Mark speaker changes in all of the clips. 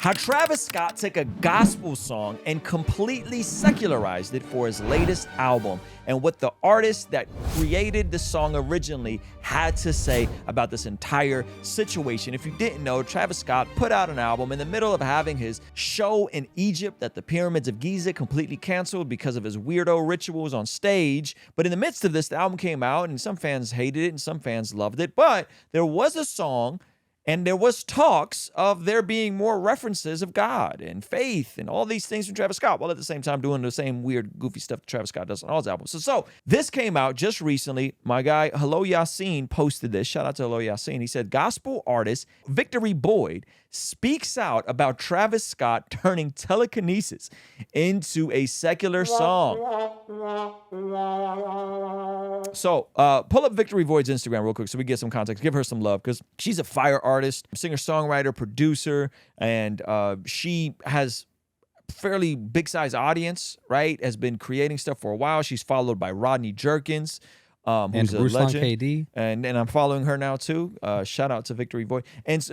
Speaker 1: How Travis Scott took a gospel song and completely secularized it for his latest album, and what the artist that created the song originally had to say about this entire situation. If you didn't know, Travis Scott put out an album in the middle of having his show in Egypt that the pyramids of Giza completely canceled because of his weirdo rituals on stage. But in the midst of this, the album came out and some fans hated it and some fans loved it. But there was a song and there was talks of there being more references of God and faith and all these things from Travis Scott, while at the same time doing the same weird, goofy stuff that Travis Scott does on all his albums. So this came out just recently. My guy, Hello Yassine, posted this. Shout out to Hello Yassine. He said, gospel artist Victory Boyd speaks out about Travis Scott turning telekinesis into a secular song. So pull up Victory Boyd's Instagram real quick so we get some context. Give her some love because she's a fire artist, singer-songwriter, producer, and she has fairly big-size audience, right? Has been creating stuff for a while. She's followed by Rodney Jerkins, who's a
Speaker 2: Ruslan
Speaker 1: legend.
Speaker 2: KD.
Speaker 1: And I'm following her now too. Shout out to Victory Boyd. And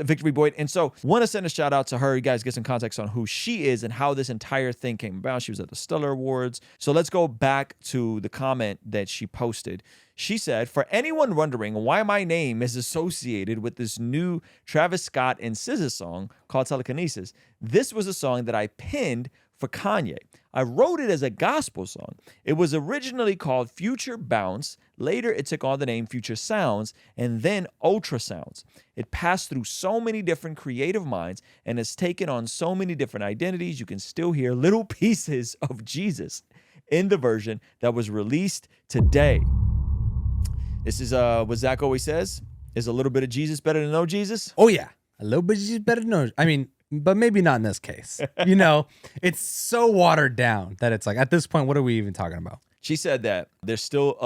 Speaker 1: so want to send a shout out to her. You guys get some context on who she is and how this entire thing came about. She was at the Stellar Awards. So let's go back to the comment that she posted. She said, for anyone wondering why my name is associated with this new Travis Scott and SZA song called Telekinesis, this was a song that I penned for Kanye. I wrote it as a gospel song. It was originally called Future Bounce. Later, it took on the name Future Sounds and then Ultrasounds. It passed through so many different creative minds and has taken on so many different identities. You can still hear little pieces of Jesus in the version that was released today. This is what Zach always says. Is a little bit of Jesus better than no Jesus?
Speaker 2: Oh, yeah. A little bit of Jesus better than no. I mean, but maybe not in this case. You know, it's so watered down that it's like, at this point, what are we even talking about?
Speaker 1: She said that there's still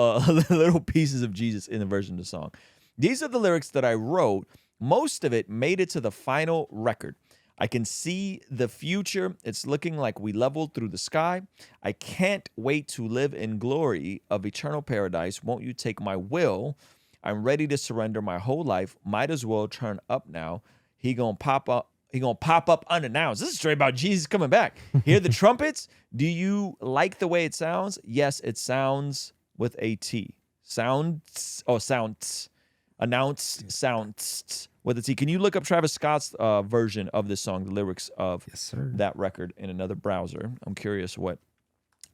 Speaker 1: little pieces of Jesus in the version of the song. These are the lyrics that I wrote. Most of it made it to the final record. I can see the future. It's looking like we leveled through the sky. I can't wait to live in glory of eternal paradise. Won't you take my will? I'm ready to surrender my whole life. Might as well turn up now. He gonna pop up. He gonna pop up unannounced. This is straight about Jesus coming back. Hear the trumpets? Do you like the way it sounds? Yes, it sounds with a T. Sounds. Oh, sounds. Announced sounds with a T. Can you look up Travis Scott's version of this song, the lyrics of that record in another browser? I'm curious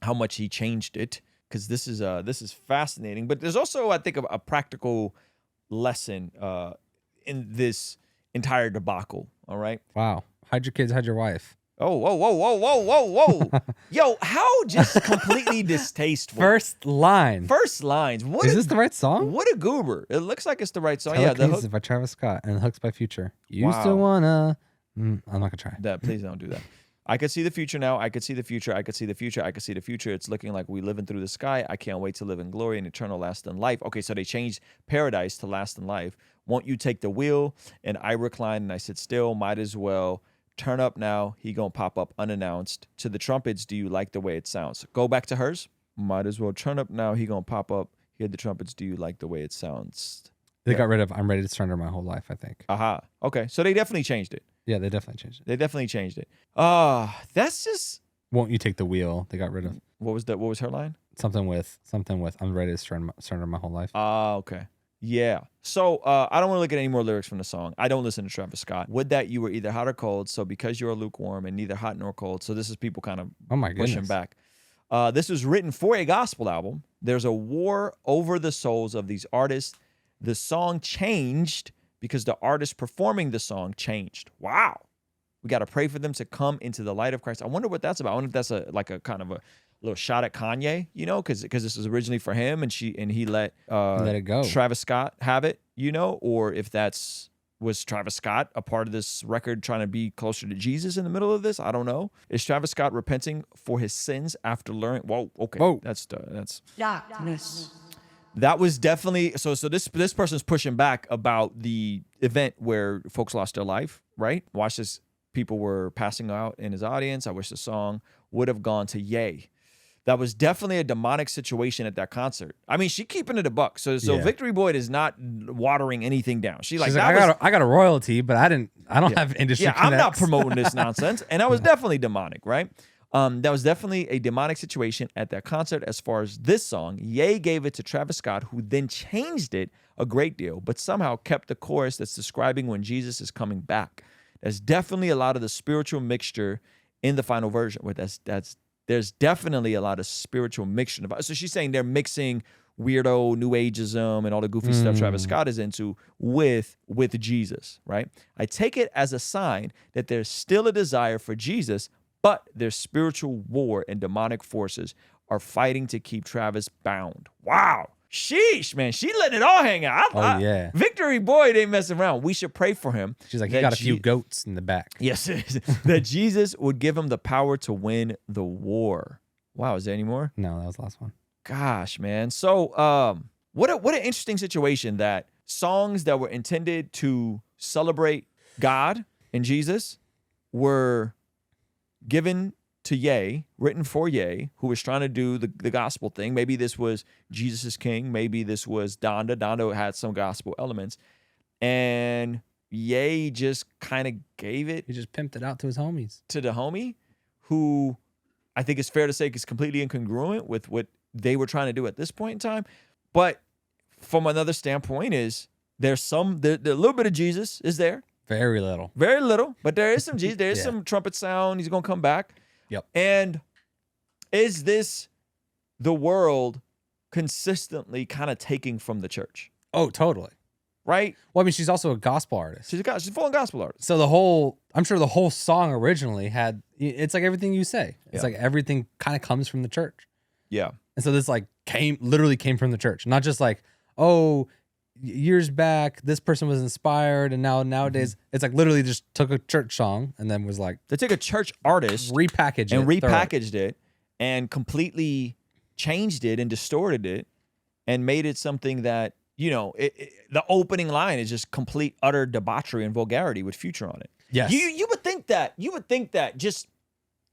Speaker 1: how much he changed it, because this is fascinating. But there's also, I think, a practical lesson in this entire debacle. All right.
Speaker 2: Wow. Hide your kids, hide your wife.
Speaker 1: Oh, whoa, whoa, whoa, whoa, whoa, whoa. Yo, how just completely distasteful.
Speaker 2: First lines.
Speaker 1: Is
Speaker 2: this the right song?
Speaker 1: What a goober. It looks like it's the right song.
Speaker 2: Yeah, the hook by Travis Scott and Hooks by Future. You still wanna... I'm not gonna try.
Speaker 1: Please don't do that. I could see the future now. I could see the future. I could see the future. I could see the future. It's looking like we living through the sky. I can't wait to live in glory and eternal lasting life. Okay, so they changed paradise to lasting life. Won't you take the wheel? And I recline and I sit still. Might as well turn up now. He gonna pop up unannounced. To the trumpets, do you like the way it sounds? Go back to hers. Might as well turn up now. He gonna pop up. Hear the trumpets. Do you like the way it sounds?
Speaker 2: They got rid of I'm ready to surrender my whole life, I think.
Speaker 1: Aha. Okay, so they definitely changed it.
Speaker 2: Yeah, they definitely changed it.
Speaker 1: That's just...
Speaker 2: Won't you take the wheel? They got rid of...
Speaker 1: What was her line?
Speaker 2: Something with I'm ready to surrender my whole life.
Speaker 1: Okay. Yeah. So I don't want to look at any more lyrics from the song. I don't listen to Travis Scott. Would that you were either hot or cold. So because you're lukewarm and neither hot nor cold. So this is people kind of pushing back. This was written for a gospel album. There's a war over the souls of these artists. The song changed because the artist performing the song changed. Wow. We got to pray for them to come into the light of Christ. I wonder what that's about. I wonder if that's a kind of a little shot at Kanye, you know, because this was originally for him and he let
Speaker 2: it go.
Speaker 1: Travis Scott have it, you know, or if was Travis Scott a part of this record trying to be closer to Jesus in the middle of this? I don't know. Is Travis Scott repenting for his sins after learning? Whoa, okay.
Speaker 2: Whoa.
Speaker 1: That's
Speaker 3: darkness.
Speaker 1: That was definitely so this person's pushing back about the event where folks lost their life, right? Watch this. People were passing out in his audience. I wish the song would have gone to Ye. that was definitely a demonic situation at that concert. I mean, she keeping it a buck. So
Speaker 2: Yeah.
Speaker 1: Victory Boyd is not watering anything down. She's like,
Speaker 2: I got a royalty, but I don't have industry.
Speaker 1: yeah, I'm not
Speaker 2: connects.
Speaker 1: promoting this nonsense. And that was definitely demonic, right? That was definitely a demonic situation at that concert. As far as this song, Ye gave it to Travis Scott, who then changed it a great deal, but somehow kept the chorus that's describing when Jesus is coming back. There's definitely a lot of the spiritual mixture in the final version. Where there's definitely a lot of spiritual mixture. So she's saying they're mixing weirdo New Ageism and all the goofy stuff Travis Scott is into with Jesus, right? I take it as a sign that there's still a desire for Jesus, but there's spiritual war and demonic forces are fighting to keep Travis bound. Wow. Sheesh, man. She letting it all hang out.
Speaker 2: Yeah.
Speaker 1: Victory Boyd ain't messing around. We should pray for him.
Speaker 2: She's like, he got a few goats in the back.
Speaker 1: Yes, that Jesus would give him the power to win the war. Wow, is there any more?
Speaker 2: No, that was the last one.
Speaker 1: Gosh, man. So, what an interesting situation that songs that were intended to celebrate God and Jesus were given to Ye, written for Ye, who was trying to do the gospel thing. Maybe this was Jesus is King. Maybe this was Donda. Donda had some gospel elements. And Ye just kind of gave it.
Speaker 2: He just pimped it out to his homies.
Speaker 1: To the homie, who I think it's fair to say is completely incongruent with what they were trying to do at this point in time. But from another standpoint is there's a little bit of Jesus is there.
Speaker 2: Very little.
Speaker 1: Very little, but there is some Jesus. There is some trumpet sound. He's going to come back.
Speaker 2: Yep.
Speaker 1: And is this the world consistently kind of taking from the church?
Speaker 2: Oh, totally.
Speaker 1: Right?
Speaker 2: Well, I mean, she's also a gospel artist.
Speaker 1: She's a full gospel artist.
Speaker 2: So I'm sure the whole song originally it's like everything you say. It's
Speaker 1: Yeah.
Speaker 2: like everything kind of comes from the church.
Speaker 1: Yeah.
Speaker 2: And so this like literally came from the church, not just like, oh, years back, this person was inspired. And nowadays it's like literally just took a church song and then was like,
Speaker 1: They took a church artist
Speaker 2: repackaged
Speaker 1: it and completely changed it and distorted it and made it something that, you know, the opening line is just complete utter debauchery and vulgarity with Future on it.
Speaker 2: Yes.
Speaker 1: You would think that just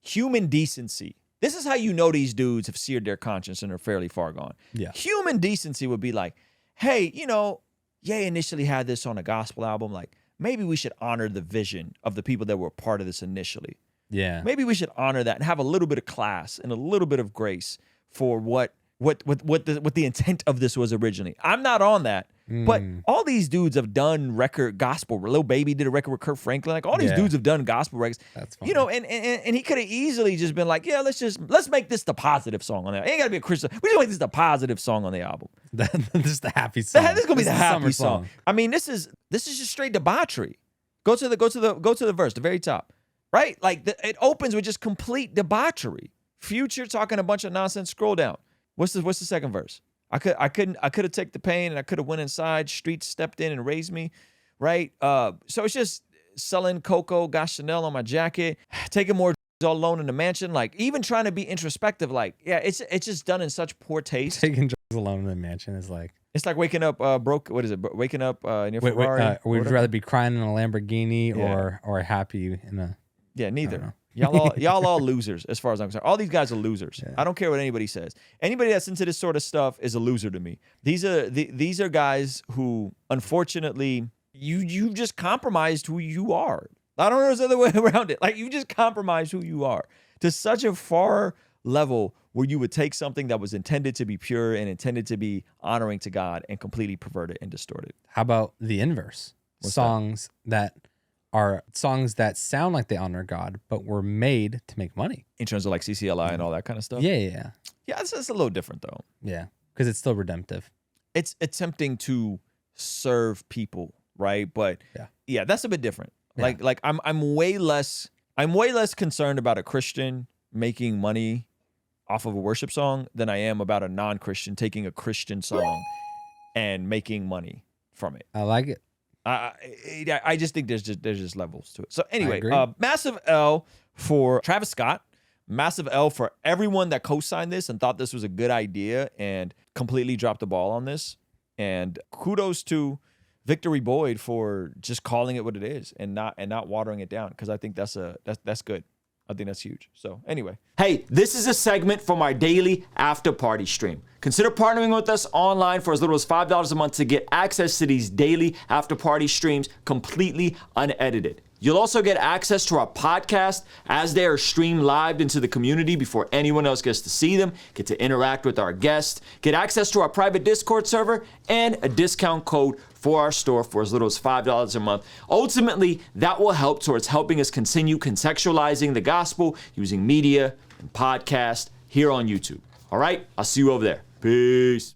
Speaker 1: human decency. This is how you know these dudes have seared their conscience and are fairly far gone.
Speaker 2: Yeah.
Speaker 1: Human decency would be like, hey, you know, Ye initially had this on a gospel album. Like, maybe we should honor the vision of the people that were part of this initially.
Speaker 2: Yeah.
Speaker 1: Maybe we should honor that and have a little bit of class and a little bit of grace for what the intent of this was originally. I'm not on that. But all these dudes have done record gospel. Lil Baby did a record with Kurt Franklin. Like all these dudes have done gospel records.
Speaker 2: That's funny.
Speaker 1: You know, and he could have easily just been like, yeah, let's make this the positive song on there. It ain't gotta be a Christian. We just make this the positive song on the album.
Speaker 2: This is the happy song.
Speaker 1: This is gonna be the happy
Speaker 2: summer
Speaker 1: song. I mean, this is just straight debauchery. Go to the verse, the very top, right? Like it opens with just complete debauchery. Future talking a bunch of nonsense. Scroll down. What's the second verse? I could have taken the pain and I could have went inside. Streets stepped in and raised me, right? So it's just selling Coco, got Chanel on my jacket, taking more all alone in the mansion, like even trying to be introspective. Like, yeah, it's just done in such poor taste.
Speaker 2: Taking drugs alone in the mansion is like
Speaker 1: it's like waking up broke. What is it? Waking up in your Ferrari.
Speaker 2: Would you rather be crying in a Lamborghini or happy in a?
Speaker 1: Yeah, neither. Y'all all losers as far as I'm concerned. All these guys are losers. Yeah. I don't care what anybody says. Anybody that's into this sort of stuff is a loser to me. These are guys who, unfortunately, you just compromised who you are. I don't know there's other way around it. Like you just compromised who you are to such a far level where you would take something that was intended to be pure and intended to be honoring to God and completely pervert it and distort it.
Speaker 2: How about the inverse? Songs that are songs that sound like they honor God, but were made to make money.
Speaker 1: In terms of like CCLI and all that kind of stuff?
Speaker 2: Yeah.
Speaker 1: Yeah, it's a little different though.
Speaker 2: Yeah, because it's still redemptive.
Speaker 1: It's attempting to serve people, right? But yeah, that's a bit different. Yeah. Like I'm way less concerned about a Christian making money off of a worship song than I am about a non-Christian taking a Christian song and making money from it.
Speaker 2: I like it.
Speaker 1: I just think there's just levels to it. So anyway, massive L for Travis Scott, massive L for everyone that co-signed this and thought this was a good idea and completely dropped the ball on this. And kudos to Victory Boyd for just calling it what it is and not watering it down, because I think that's good. I think that's huge. So anyway.
Speaker 4: Hey, this is a segment from our daily after party stream. Consider partnering with us online for as little as $5 a month to get access to these daily after party streams completely unedited. You'll also get access to our podcast as they are streamed live into the community before anyone else gets to see them, get to interact with our guests, get access to our private Discord server, and a discount code for our store for as little as $5 a month. Ultimately, that will help towards helping us continue contextualizing the gospel using media and podcast here on YouTube. All right, I'll see you over there. Peace.